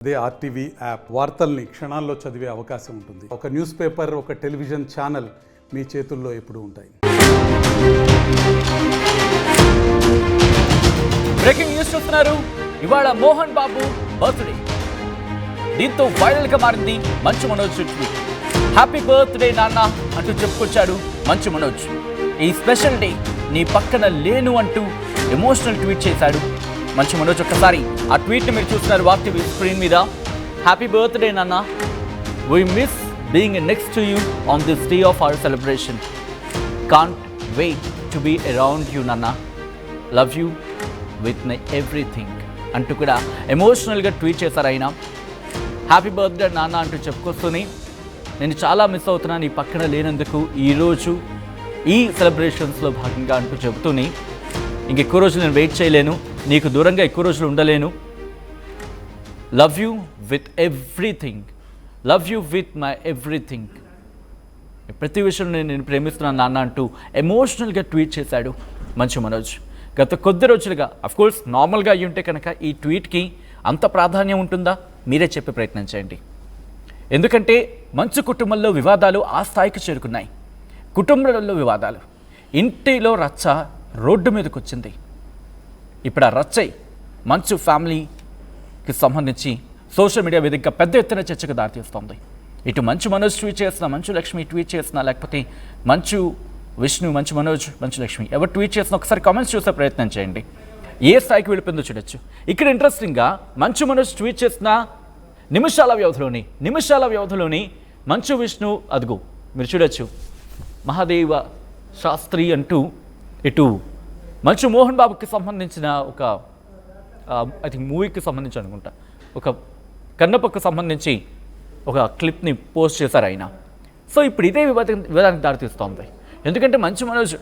అదే RTV app వార్తల్ని క్షణాల్లో చదివే అవకాశం ఉంటుంది. ఒక న్యూస్ పేపర్, ఒక టెలివిజన్ ఛానల్ మీ చేతుల్లో ఎప్పుడూ ఉంటాయి. బ్రేకింగ్ న్యూస్ చూస్తున్నారు. ఇవాళ మోహన్ బాబు బర్త్డే. దీంతో వైరల్ గా మారింది Manchu Manoj tweet. Happy birthday నాన్న అంటూ చెప్పుకొచ్చాడు మంచు మనోజ్. ఈ స్పెషల్ డే నీ పక్కన లేను అంటూ ఎమోషనల్ ట్వీట్ చేశాడు మంచు మనోజ్. ఒక్కసారి ఆ ట్వీట్ని మీరు చూస్తున్నారు వార్తీ స్క్రీన్ మీద. హ్యాపీ బర్త్డే నాన్న, we miss being next to you on this day of our celebration. Can't wait to be around you నాన్న, love you with my everything అంటూ కూడా ఎమోషనల్గా ట్వీట్ చేశారు ఆయన. హ్యాపీ బర్త్డే నాన్న అంటూ చెప్పుకొస్తూనే నేను చాలా మిస్ అవుతున్నాను నీ పక్కన లేనందుకు ఈరోజు ఈ సెలబ్రేషన్స్లో భాగంగా అంటూ చెబుతూనే ఇంకెక్కువ రోజులు నేను వెయిట్ చేయలేను, నీకు దూరంగా ఎక్కువ రోజులు ఉండలేను, love you with everything, love you with my everything, ప్రతి విషయంలో నేను ప్రేమిస్తున్నాను నాన్న అంటూ ఎమోషనల్గా ట్వీట్ చేశాడు మంచు మనోజ్. గత కొద్ది రోజులుగా అఫ్కోర్స్ నార్మల్గా అయ్యి ఉంటే కనుక ఈ ట్వీట్కి అంత ప్రాధాన్యం ఉంటుందా మీరే చెప్పే ప్రయత్నం చేయండి. ఎందుకంటే మంచు కుటుంబంలో వివాదాలు ఆ స్థాయికి చేరుకున్నాయి. కుటుంబంలో వివాదాలు, ఇంటిలో రచ్చ రోడ్డు మీదకి వచ్చింది. ఇప్పుడు ఆ రచ్చై మంచు ఫ్యామిలీకి సంబంధించి సోషల్ మీడియా వేదికగా పెద్ద ఎత్తున చర్చకు దారితీస్తోంది. ఇటు మంచు మనోజ్ ట్వీట్ చేసిన, మంచు లక్ష్మి ట్వీట్ చేసిన, లేకపోతే మంచు విష్ణు, మంచు మనోజ్, మంచు లక్ష్మి ఎవరు ట్వీట్ చేసిన ఒకసారి కామెంట్స్ చూసే ప్రయత్నం చేయండి. ఏ స్థాయికి వెళ్ళిపోయిందో చూడొచ్చు. ఇక్కడ ఇంట్రెస్టింగ్గా మంచు మనోజ్ ట్వీట్ చేసిన నిమిషాల వ్యవధిలోని మంచు విష్ణు అదుగు మీరు చూడొచ్చు మహాదేవ శాస్త్రి అంటూ ఇటు మంచు మోహన్ బాబుకి సంబంధించిన ఒక ఐ థింక్ మూవీకి సంబంధించి అనుకుంటా ఒక కన్నప్పకు సంబంధించి ఒక క్లిప్ని పోస్ట్ చేశారు ఆయన. సో ఇప్పుడు ఇదే వివాదానికి దారితీస్తోంది. ఎందుకంటే మంచు మనోజ్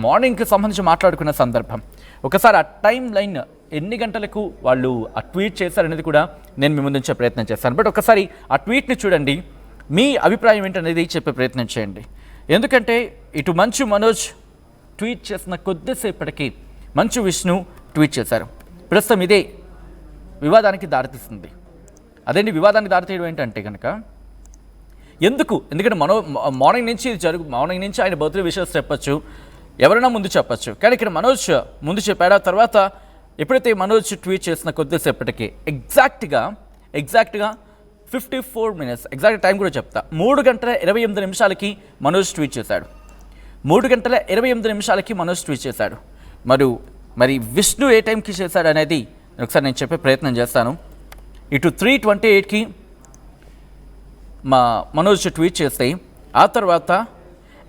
మార్నింగ్కి సంబంధించి మాట్లాడుకున్న సందర్భం, ఒకసారి ఆ టైం లైన్ ఎన్ని గంటలకు వాళ్ళు ఆ ట్వీట్ చేశారనేది కూడా నేను మీ ముందుంచే ప్రయత్నం చేస్తాను. బట్ ఒకసారి ఆ ట్వీట్ని చూడండి, మీ అభిప్రాయం ఏంటనేది చెప్పే ప్రయత్నం చేయండి. ఎందుకంటే ఇటు మంచు మనోజ్ ట్వీట్ చేసిన కొద్దిసేపటికి మంచు విష్ణు ట్వీట్ చేశారు. ప్రస్తుతం ఇదే వివాదానికి దారితీస్తుంది. అదేంటి వివాదానికి దారితీయడం ఏంటంటే కనుక ఎందుకంటే మార్నింగ్ నుంచి ఆయన బర్త్డే విషయాలు చెప్పచ్చు, ఎవరైనా ముందు చెప్పచ్చు. కానీ ఇక్కడ మనోజ్ ముందు చెప్పాడు. ఆ తర్వాత ఎప్పుడైతే మనోజ్ ట్వీట్ చేసిన కొద్దిసేపటికి ఎగ్జాక్ట్గా 54 minutes ఎగ్జాక్ట్ టైం కూడా చెప్తా, 3:28 మనోజ్ ట్వీట్ చేశాడు. 3:28 మనోజ్ ట్వీట్ చేశాడు. మరి విష్ణు ఏ టైంకి చేశాడు అనేది ఒకసారి నేను చెప్పే ప్రయత్నం చేస్తాను. ఇటు 3:28 మనోజ్ ట్వీట్ చేస్తే ఆ తర్వాత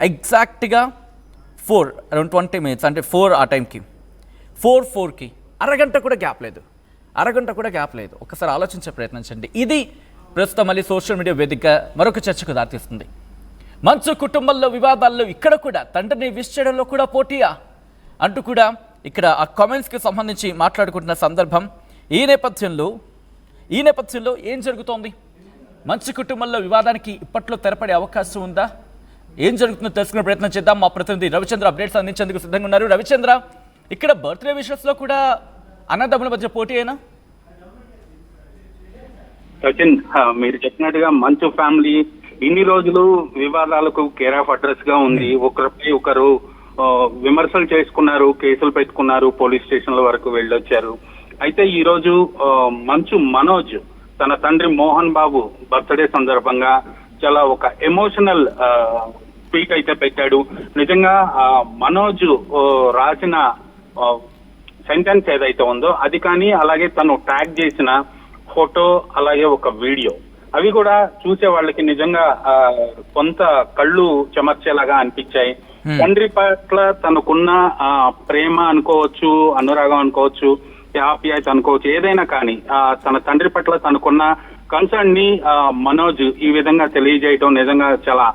ఎగ్జాక్ట్గా 4 around 20 minutes అంటే 4 ఆ టైంకి 4:04 అరగంట కూడా గ్యాప్ లేదు. ఒకసారి ఆలోచించే ప్రయత్నం చేయండి. ఇది ప్రస్తుతం మళ్ళీ సోషల్ మీడియా వేదిక మరొక చర్చకు దారితీస్తుంది. మంచు కుటుంబంలో వివాదాల్లో ఇక్కడ కూడా తండ్రిని విష్ చేయడంలో కూడా పోటీయా అంటూ కూడా ఇక్కడ ఆ కామెంట్స్కి సంబంధించి మాట్లాడుకుంటున్న సందర్భం. ఈ నేపథ్యంలో ఏం జరుగుతోంది? మంచు కుటుంబంలో వివాదానికి ఇప్పట్లో తెరపడే అవకాశం ఉందా? ఏం జరుగుతుందో తెలుసుకునే ప్రయత్నం చేద్దాం. మా ప్రతినిధి రవిచంద్ర అప్డేట్స్ అందించేందుకు సిద్ధంగా ఉన్నారు. రవిచంద్ర, ఇక్కడ బర్త్డే విషయస్లో కూడా అన్నదమ్ముల మధ్య పోటీ అయినా? సచిన్, మీరు చెప్పినట్టుగా మంచు ఫ్యామిలీ ఇన్ని రోజులు వివాదాలకు కేర్ ఆఫ్ అడ్రస్ గా ఉంది. ఒకరిపై ఒకరు విమర్శలు చేసుకున్నారు, కేసులు పెట్టుకున్నారు, పోలీస్ స్టేషన్ల వరకు వెళ్ళొచ్చారు. అయితే ఈ రోజు మంచు మనోజ్ తన తండ్రి మోహన్ బాబు బర్త్డే సందర్భంగా చాలా ఒక ఎమోషనల్ ట్వీట్ అయితే పెట్టాడు. నిజంగా మనోజ్ రాసిన సెంటెన్స్ ఏదైతే ఉందో అది కానీ, అలాగే తను ట్యాగ్ చేసిన ఫోటో, అలాగే ఒక వీడియో, అవి కూడా చూసే వాళ్ళకి నిజంగా కొంత కళ్ళు చెమర్చేలాగా అనిపించాయి. తండ్రి పట్ల తనకున్న ప్రేమ అనుకోవచ్చు, అనురాగం అనుకోవచ్చు, ఆప్యాయత అనుకోవచ్చు, ఏదైనా కానీ తన తండ్రి పట్ల తనకున్న కన్సర్న్ ని మనోజ్ ఈ విధంగా తెలియజేయడం నిజంగా చాలా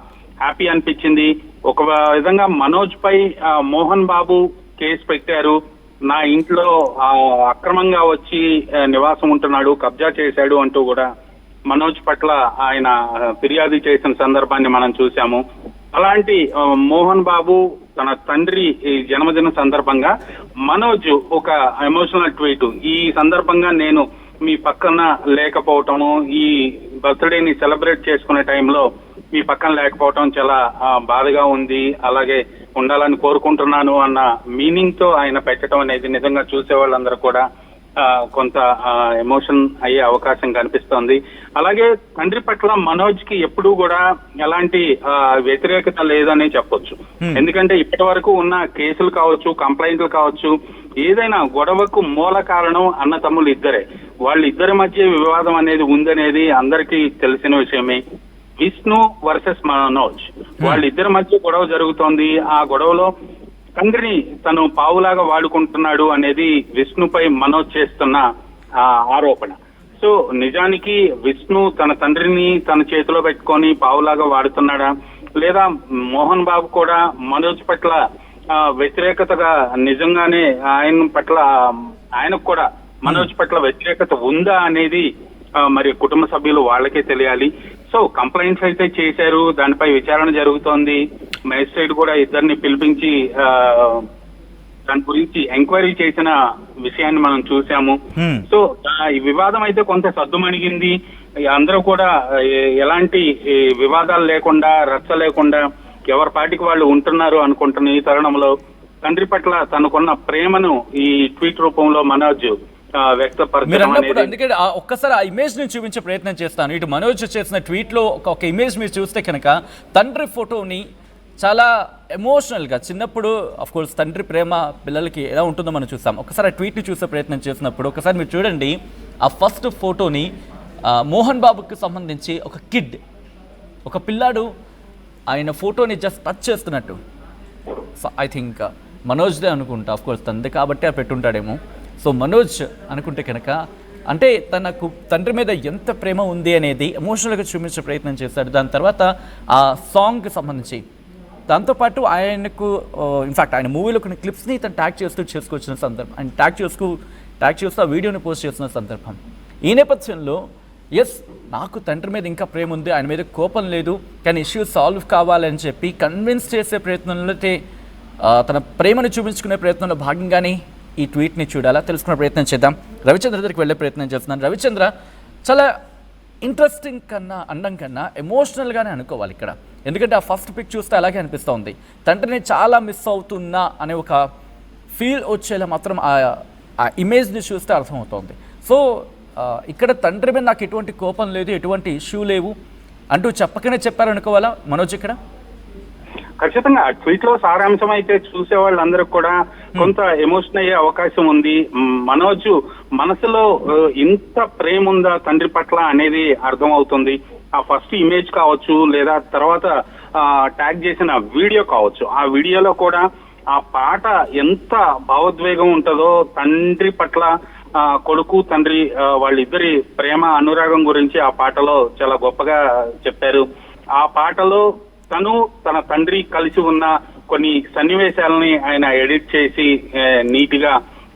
హ్యాపీ అనిపించింది. ఒక విధంగా మనోజ్ పై మోహన్ బాబు కేసు పెట్టారు, నా ఇంట్లో అక్రమంగా వచ్చి నివాసం ఉంటున్నాడు, కబ్జా చేశాడు అంటూ కూడా మనోజ్ పట్ల ఆయన ఫిర్యాదు చేసిన సందర్భాన్ని మనం చూసాము. అలాంటి మోహన్ బాబు తన తండ్రి జన్మదిన సందర్భంగా మనోజ్ ఒక ఎమోషనల్ ట్వీట్, ఈ సందర్భంగా నేను మీ పక్కన లేకపోవటము, ఈ బర్త్డేని సెలబ్రేట్ చేసుకునే టైంలో మీ పక్కన లేకపోవటం చాలా బాధగా ఉంది, అలాగే ఉండాలని కోరుకుంటున్నాను అన్న మీనింగ్ తో ఆయన పెట్టడం అనేది నిజంగా చూసే వాళ్ళందరూ కూడా కొంత ఎమోషన్ అయ్యే అవకాశం కనిపిస్తోంది. అలాగే తండ్రి పట్ల మనోజ్ కి ఎప్పుడూ కూడా ఎలాంటి వ్యతిరేకత లేదని చెప్పొచ్చు. ఎందుకంటే ఇప్పటి వరకు ఉన్న కేసులు కావచ్చు, కంప్లైంట్లు కావచ్చు, ఏదైనా గొడవకు మూల కారణం అన్న తమ్ముళ్ళు ఇద్దరే. వాళ్ళిద్దరి మధ్య వివాదం అనేది ఉందనేది అందరికీ తెలిసిన విషయమే. విష్ణు వర్సెస్ మనోజ్, వాళ్ళిద్దరి మధ్య గొడవ జరుగుతోంది. ఆ గొడవలో తండ్రిని తను పావులాగా వాడుకుంటున్నాడు అనేది విష్ణుపై మనోజ్ చేస్తున్న ఆరోపణ. సో నిజానికి విష్ణు తన తండ్రిని తన చేతిలో పెట్టుకొని పావులాగా వాడుతున్నాడా, లేదా మోహన్ బాబు కూడా మనోజ్ పట్ల వ్యతిరేకతగా నిజంగానే ఆయనకు కూడా మనోజ్ పట్ల వ్యతిరేకత ఉందా అనేది మరి కుటుంబ సభ్యులు వాళ్ళకే తెలియాలి. సో కంప్లైంట్స్ అయితే చేశారు, దానిపై విచారణ జరుగుతోంది. మేజిస్ట్రేట్ కూడా ఇద్దరిని పిలిపించి దాని గురించి ఎంక్వైరీ చేసిన విషయాన్ని మనం చూసాము. సో ఈ వివాదం అయితే కొంత సద్దుమణిగింది. అందరూ కూడా ఎలాంటి వివాదాలు లేకుండా, రచ్చ లేకుండా ఎవరి పాటికి వాళ్ళు ఉంటున్నారు అనుకుంటున్న ఈ తరుణంలో తండ్రి పట్ల తనకున్న ప్రేమను ఈ ట్వీట్ రూపంలో మనోజ్ వ్యక్తపరచడం అనేది. అందుకే ఒక్కసారి ఆ ఇమేజ్ ని చూపించే ప్రయత్నం చేస్తాను. ఇటు మనోజ్ చేసిన ట్వీట్ లో ఒక ఇమేజ్ మీరు చూస్తే కనుక తండ్రి ఫోటోని చాలా ఎమోషనల్గా, చిన్నప్పుడు అఫ్ కోర్స్ తండ్రి ప్రేమ పిల్లలకి ఎలా ఉంటుందో మనం చూస్తాం. ఒకసారి ఆ ట్వీట్ని చూసే ప్రయత్నం చేసినప్పుడు ఒకసారి మీరు చూడండి, ఆ ఫస్ట్ ఫోటోని మోహన్ బాబుకి సంబంధించి ఒక పిల్లాడు ఆయన ఫోటోని జస్ట్ టచ్ చేస్తున్నట్టు. ఐ థింక్ మనోజ్దే అనుకుంటా, అఫ్ కోర్స్ తండ్రి కాబట్టి ఆ పెట్టుంటాడేమో. సో మనోజ్ అనుకుంటే కనుక అంటే తనకు తండ్రి మీద ఎంత ప్రేమ ఉంది అనేది ఎమోషనల్గా చూపించే ప్రయత్నం చేశాడు. దాని తర్వాత ఆ సాంగ్కి సంబంధించి దాంతోపాటు ఆయనకు ఇన్ఫ్యాక్ట్ ఆయన మూవీలో కొన్ని క్లిప్స్ని తను ట్యాగ్ చేసుకొచ్చిన సందర్భం, ఆయన ట్యాగ్ చేస్తూ ఆ వీడియోని పోస్ట్ చేస్తున్న సందర్భం. ఈ నేపథ్యంలో నాకు తండ్రి మీద ఇంకా ప్రేమ ఉంది, ఆయన మీద కోపం లేదు, కానీ ఇష్యూస్ సాల్వ్ కావాలని చెప్పి కన్విన్స్ చేసే ప్రయత్నంలో తన ప్రేమను చూపించుకునే ప్రయత్నంలో భాగంగానే ఈ ట్వీట్ని చూడాలా తెలుసుకునే ప్రయత్నం చేద్దాం. రవిచంద్ర దగ్గరికి వెళ్ళే ప్రయత్నం చేస్తున్నాను. రవిచంద్ర, చాలా ఇంట్రెస్టింగ్ కన్నా అండం కన్నా ఎమోషనల్గానే అనుకోవాలి ఇక్కడ. ఎందుకంటే ఆ ఫస్ట్ పిక్ చూస్తే అలాగే అనిపిస్తూ ఉంది. తండ్రిని చాలా మిస్ అవుతున్నా అనే ఒక ఫీల్ వచ్చేలా మాత్రం ఆ ఇమేజ్ని చూస్తే అర్థమవుతోంది. సో ఇక్కడ తండ్రి మీద నాకు ఎటువంటి కోపం లేదు, ఎటువంటి ఇష్యూ లేవు అంటూ చెప్పకనే చెప్పారనుకోవాలా మనోజ్ ఇక్కడ? ఖచ్చితంగా ఆ ట్వీట్ లో సారాంశం అయితే చూసే వాళ్ళందరికీ కూడా కొంత ఎమోషన్ అయ్యే అవకాశం ఉంది. మనోజ్ మనసులో ఇంత ప్రేమ ఉందా తండ్రి పట్ల అనేది అర్థం అవుతుంది. ఆ ఫస్ట్ ఇమేజ్ కావచ్చు, లేదా తర్వాత ట్యాగ్ చేసిన వీడియో కావచ్చు, ఆ వీడియోలో కూడా ఆ పాట ఎంత భావోద్వేగం ఉంటుందో, తండ్రి పట్ల కొడుకు తండ్రి వాళ్ళిద్దరి ప్రేమ అనురాగం గురించి ఆ పాటలో చాలా గొప్పగా చెప్పారు. ఆ పాటలో తన తండ్రి కలిసి ఉన్న కొన్ని సన్నివేశాలని ఆయన ఎడిట్ చేసి నీట్ గా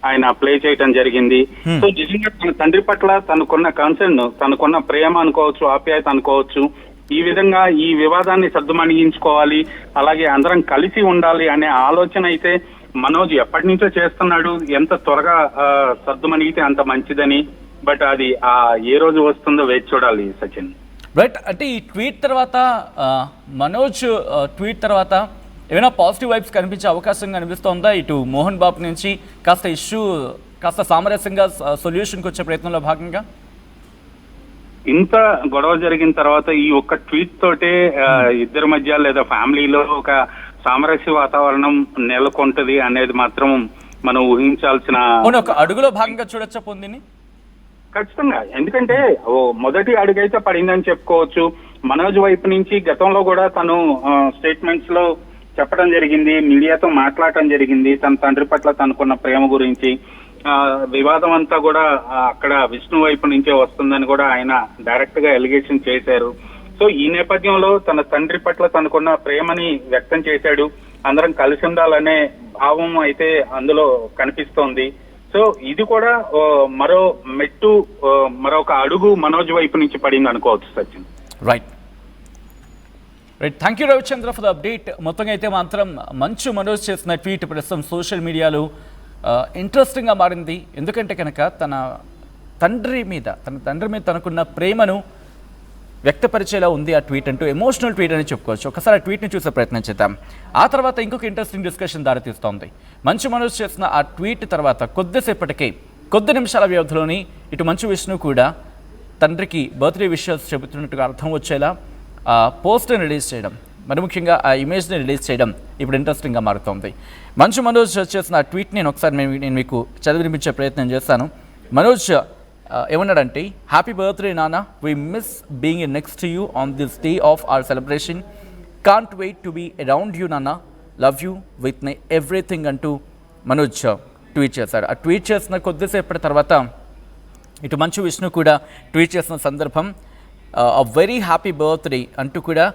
ఆయన ప్లే చేయటం జరిగింది. సో నిజంగా తన తండ్రి పట్ల తనకున్న కన్సర్న్, తనకున్న ప్రేమ అనుకోవచ్చు, ఆప్యాయత అనుకోవచ్చు, ఈ విధంగా ఈ వివాదాన్ని సద్దుమణిగించుకోవాలి, అలాగే అందరం కలిసి ఉండాలి అనే ఆలోచన అయితే మనోజ్ ఎప్పటి నుంచో చేస్తున్నాడు. ఎంత త్వరగా సద్దుమణిగితే అంత మంచిదని. బట్ అది ఏ రోజు వస్తుందో వేచి చూడాలి సచిన్. రైట్, అంటే ఈ ట్వీట్ తర్వాత మనోజ్ ట్వీట్ తర్వాత ఏమైనా పాజిటివ్ వైబ్స్ కనిపించే అవకాశం కనిపిస్తోందా? ఇటు మోహన్ బాబు నుంచి కాస్త ఇష్యూ కాస్త సామరస్యంగా సొల్యూషన్కి వచ్చే ప్రయత్నంలో భాగంగా ఇంత గొడవ జరిగిన తర్వాత ఈ ఒక్క ట్వీట్ తోటే ఇద్దరి మధ్య లేదా ఫ్యామిలీలో ఒక సామరస్య వాతావరణం నెలకొంటది అనేది మాత్రం మనం ఊహించాల్సిన ఒక అడుగులో భాగంగా చూడొచ్చా పొందిని? ఖచ్చితంగా, ఎందుకంటే మొదటి అడుగైతే పడిందని చెప్పుకోవచ్చు. మనోజ్ వైపు నుంచి గతంలో కూడా తను స్టేట్మెంట్స్ లో చెప్పడం జరిగింది, మీడియాతో మాట్లాడటం జరిగింది తన తండ్రి పట్ల తనకున్న ప్రేమ గురించి. వివాదం అంతా కూడా అక్కడ విష్ణు వైపు నుంచే వస్తుందని కూడా ఆయన డైరెక్ట్ గా ఎలిగేషన్ చేశారు. సో ఈ నేపథ్యంలో తన తండ్రి పట్ల తనకున్న ప్రేమని వ్యక్తం చేశాడు. అందరం కలిసి ఉండాలనే భావం అయితే అందులో కనిపిస్తోంది. సో ఇది కూడా మరో మెట్టు, మరొక అడుగు మనోజ్ వైపు నుంచి పడింది అనుకోవచ్చు Sachin. Right, thank you Ravichandra for the update. మొత్తంగా అయితే మాత్రం మంచు మనోజ్ చేసిన ట్వీట్ ప్రస్తుతం సోషల్ మీడియాలో ఇంట్రెస్టింగ్గా మారింది. ఎందుకంటే కనుక తన తండ్రి మీద తనకున్న ప్రేమను వ్యక్తపరిచేలా ఉంది ఆ ట్వీట్ అంటూ ఎమోషనల్ ట్వీట్ అని చెప్పుకోవచ్చు. ఒకసారి ఆ ట్వీట్ని చూసే ప్రయత్నం చేద్దాం. ఆ తర్వాత ఇంకొక ఇంట్రెస్టింగ్ డిస్కషన్ దారితీస్తోంది. మంచు మనోజ్ చేసిన ఆ ట్వీట్ తర్వాత కొద్ది నిమిషాల వ్యవధిలోని ఇటు మంచు విష్ణు కూడా తండ్రికి బర్త్డే విషెస్ చెబుతున్నట్టుగా అర్థం వచ్చేలా ఆ పోస్ట్ని రిలీజ్ చేయడం, మరి ముఖ్యంగా ఆ ఇమేజ్ని రిలీజ్ చేయడం ఇప్పుడు ఇంట్రెస్టింగ్గా మారుతోంది. మంచు మనోజ్ చేసిన ఆ ట్వీట్ని నేను మీకు చదివి వినిపించే ప్రయత్నం చేస్తాను. మనోజ్ ఏమన్నాడంటే, హ్యాపీ బర్త్డే నాన్న, we miss being next to you on this day of our celebration, can't wait to be around you నాన్న, love you with my everything అంటూ మనోజ్ ట్వీట్ చేశాడు. ఆ ట్వీట్ చేసిన కొద్దిసేపటి తర్వాత ఇటు మంచు విష్ణు కూడా ట్వీట్ చేసిన సందర్భం అ వెరీ హ్యాపీ బర్త్డే అంటూ కూడా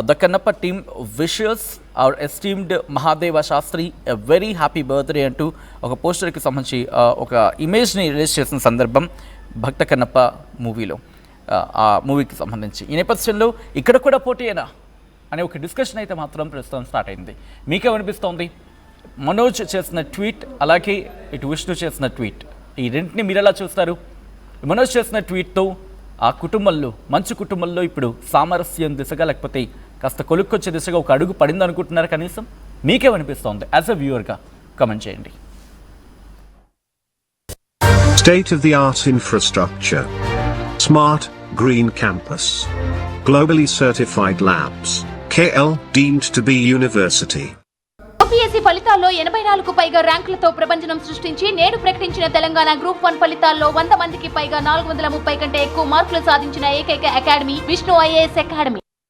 the Kannappa team wishes our esteemed Mahadeva Shastri a very happy birthday అంటూ ఒక పోస్టర్కి సంబంధించి ఒక ఇమేజ్ని రిలీజ్ చేసిన సందర్భం భక్త కన్నప్ప మూవీలో, ఆ మూవీకి సంబంధించి. ఈ నేపథ్యంలో ఇక్కడ కూడా పోటీయేనా అనే ఒక డిస్కషన్ అయితే మాత్రం ప్రస్తుతం స్టార్ట్ అయింది. మీకేమనిపిస్తోంది? మనోజ్ చేసిన ట్వీట్, అలాగే ఇటు విష్ణు చేసిన ట్వీట్, ఈ రెండింటిని మీరు ఎలా చూస్తారు? మనోజ్ చేసిన ట్వీట్తో ఆ కుటుంబంలో, మంచు కుటుంబంలో ఇప్పుడు సామరస్యం దిశగా, లేకపోతే కాస్త కొలుక్కొచ్చే దిశగా ఒక అడుగు పడింది అనుకుంటున్నారు? కనీసం మీకేమనిపిస్తోంది? యాజ్ అ వ్యూవర్గా కమెంట్ చేయండి. State-of-the-art infrastructure. Smart, green campus. Globally certified labs. KL deemed to be university. UPSC ఫలితాల్లో 84కు పైగా ర్యాంకులతో ప్రభంజనం సృష్టించి నేడు ప్రకటించిన తెలంగాణ గ్రూప్ 1 ఫలితాల్లో 100 మందికి పైగా 430 కంటే ఎక్కువ మార్కులు సాధించిన ఏకైక అకాడమీ విష్ణు ఐఏఎస్ అకాడమీ.